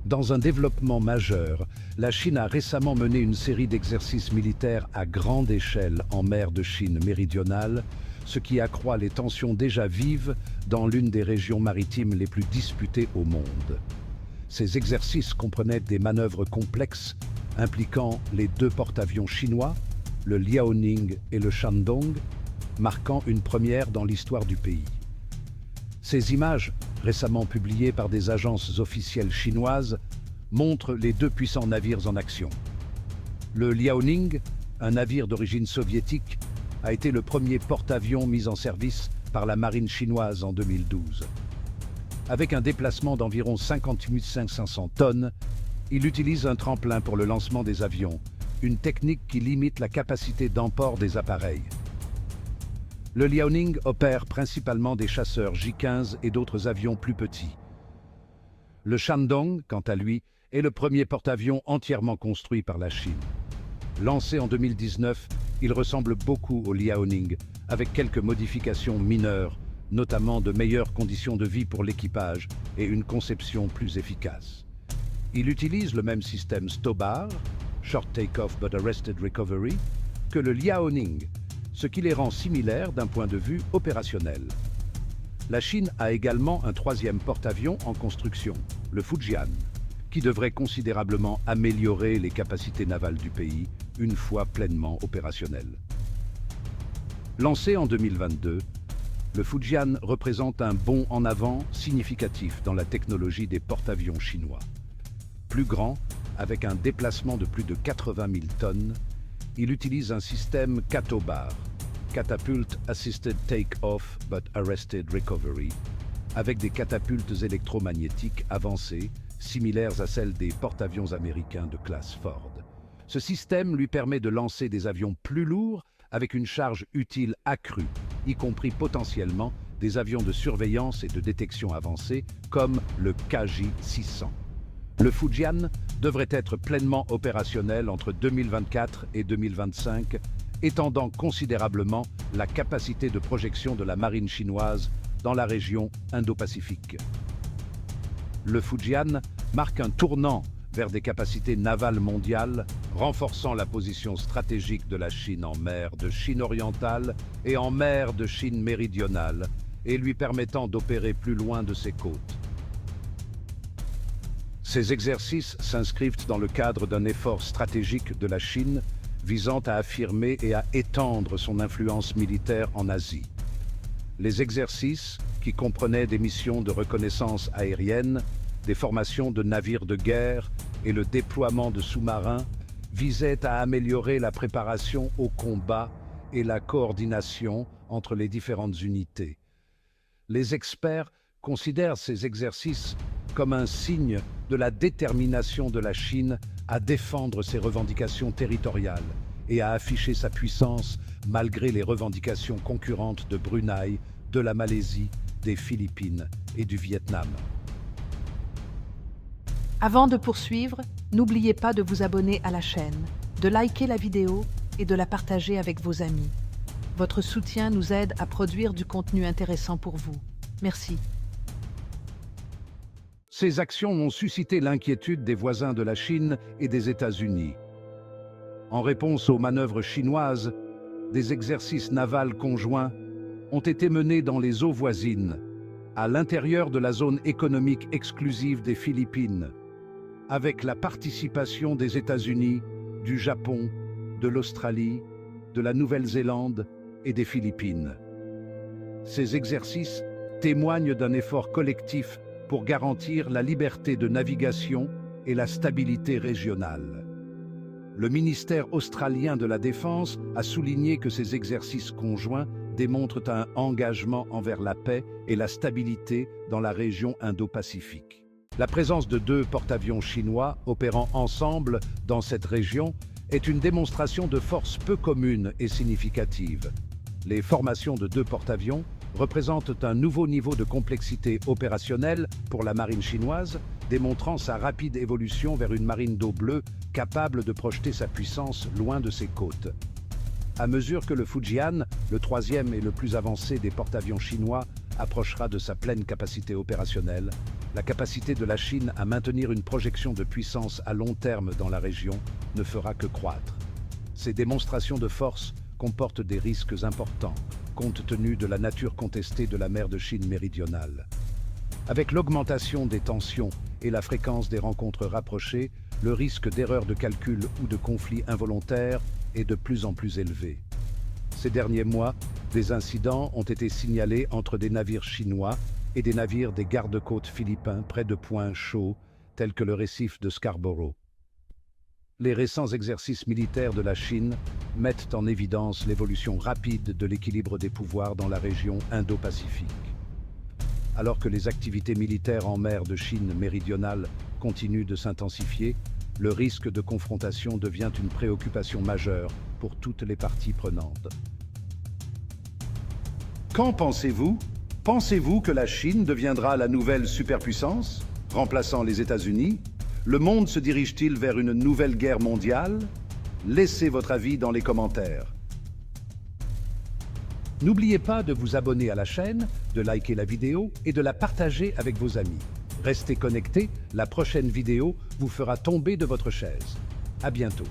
Dans un développement majeur, la Chine a récemment mené une série d'exercices militaires à grande échelle en mer de Chine méridionale, ce qui accroît les tensions déjà vives dans l'une des régions maritimes les plus disputées au monde. Ces exercices comprenaient des manœuvres complexes impliquant les deux porte-avions chinois, le Liaoning et le Shandong, marquant une première dans l'histoire du pays. Ces images, récemment publiées par des agences officielles chinoises, montrent les deux puissants navires en action. Le Liaoning, un navire d'origine soviétique, a été le premier porte-avions mis en service par la marine chinoise en 2012. Avec un déplacement d'environ 58 500 tonnes, il utilise un tremplin pour le lancement des avions, une technique qui limite la capacité d'emport des appareils. Le Liaoning opère principalement des chasseurs J-15 et d'autres avions plus petits. Le Shandong, quant à lui, est le premier porte-avions entièrement construit par la Chine. Lancé en 2019, il ressemble beaucoup au Liaoning, avec quelques modifications mineures, notamment de meilleures conditions de vie pour l'équipage et une conception plus efficace. Il utilise le même système STOBAR, Short Takeoff but Arrested Recovery, que le Liaoning, ce qui les rend similaires d'un point de vue opérationnel. La Chine a également un troisième porte-avions en construction, le Fujian, qui devrait considérablement améliorer les capacités navales du pays une fois pleinement opérationnel. Lancé en 2022, le Fujian représente un bond en avant significatif dans la technologie des porte-avions chinois. Plus grand, avec un déplacement de plus de 80 000 tonnes, il utilise un système CATOBAR, Catapult Assisted Take-Off but Arrested Recovery, avec des catapultes électromagnétiques avancées, similaires à celles des porte-avions américains de classe Ford. Ce système lui permet de lancer des avions plus lourds avec une charge utile accrue, y compris potentiellement des avions de surveillance et de détection avancés comme le KJ-600. Le Fujian devrait être pleinement opérationnel entre 2024 et 2025, étendant considérablement la capacité de projection de la marine chinoise dans la région Indo-Pacifique. Le Fujian marque un tournant vers des capacités navales mondiales, renforçant la position stratégique de la Chine en mer de Chine orientale et en mer de Chine méridionale, et lui permettant d'opérer plus loin de ses côtes. Ces exercices s'inscrivent dans le cadre d'un effort stratégique de la Chine visant à affirmer et à étendre son influence militaire en Asie. Les exercices, qui comprenaient des missions de reconnaissance aérienne, des formations de navires de guerre et le déploiement de sous-marins, visaient à améliorer la préparation au combat et la coordination entre les différentes unités. Les experts considèrent ces exercices comme un signe de la détermination de la Chine à défendre ses revendications territoriales et à afficher sa puissance malgré les revendications concurrentes de Brunei, de la Malaisie, des Philippines et du Vietnam. Avant de poursuivre, n'oubliez pas de vous abonner à la chaîne, de liker la vidéo et de la partager avec vos amis. Votre soutien nous aide à produire du contenu intéressant pour vous. Merci. Ces actions ont suscité l'inquiétude des voisins de la Chine et des États-Unis. En réponse aux manœuvres chinoises, des exercices navals conjoints ont été menés dans les eaux voisines, à l'intérieur de la zone économique exclusive des Philippines, avec la participation des États-Unis, du Japon, de l'Australie, de la Nouvelle-Zélande et des Philippines. Ces exercices témoignent d'un effort collectif pour garantir la liberté de navigation et la stabilité régionale. Le ministère australien de la Défense a souligné que ces exercices conjoints démontrent un engagement envers la paix et la stabilité dans la région Indo-Pacifique. La présence de deux porte-avions chinois opérant ensemble dans cette région est une démonstration de force peu commune et significative. Les formations de deux porte-avions représentent un nouveau niveau de complexité opérationnelle pour la marine chinoise, démontrant sa rapide évolution vers une marine d'eau bleue capable de projeter sa puissance loin de ses côtes. À mesure que le Fujian, le troisième et le plus avancé des porte-avions chinois, approchera de sa pleine capacité opérationnelle, La capacité de la Chine à maintenir une projection de puissance à long terme dans la région ne fera que croître. Ces démonstrations de force comportent des risques importants, compte tenu de la nature contestée de la mer de Chine méridionale. Avec l'augmentation des tensions et la fréquence des rencontres rapprochées, le risque d'erreurs de calcul ou de conflits involontaires est de plus en plus élevé. Ces derniers mois, des incidents ont été signalés entre des navires chinois et des navires des gardes-côtes philippins près de points chauds, tels que le récif de Scarborough. Les récents exercices militaires de la Chine mettent en évidence l'évolution rapide de l'équilibre des pouvoirs dans la région Indo-Pacifique. Alors que les activités militaires en mer de Chine méridionale continuent de s'intensifier, le risque de confrontation devient une préoccupation majeure pour toutes les parties prenantes. Qu'en pensez-vous? Pensez-vous que la Chine deviendra la nouvelle superpuissance, remplaçant les États-Unis? Le monde se dirige-t-il vers une nouvelle guerre mondiale? Laissez votre avis dans les commentaires. N'oubliez pas de vous abonner à la chaîne, de liker la vidéo et de la partager avec vos amis. Restez connectés, la prochaine vidéo vous fera tomber de votre chaise. À bientôt.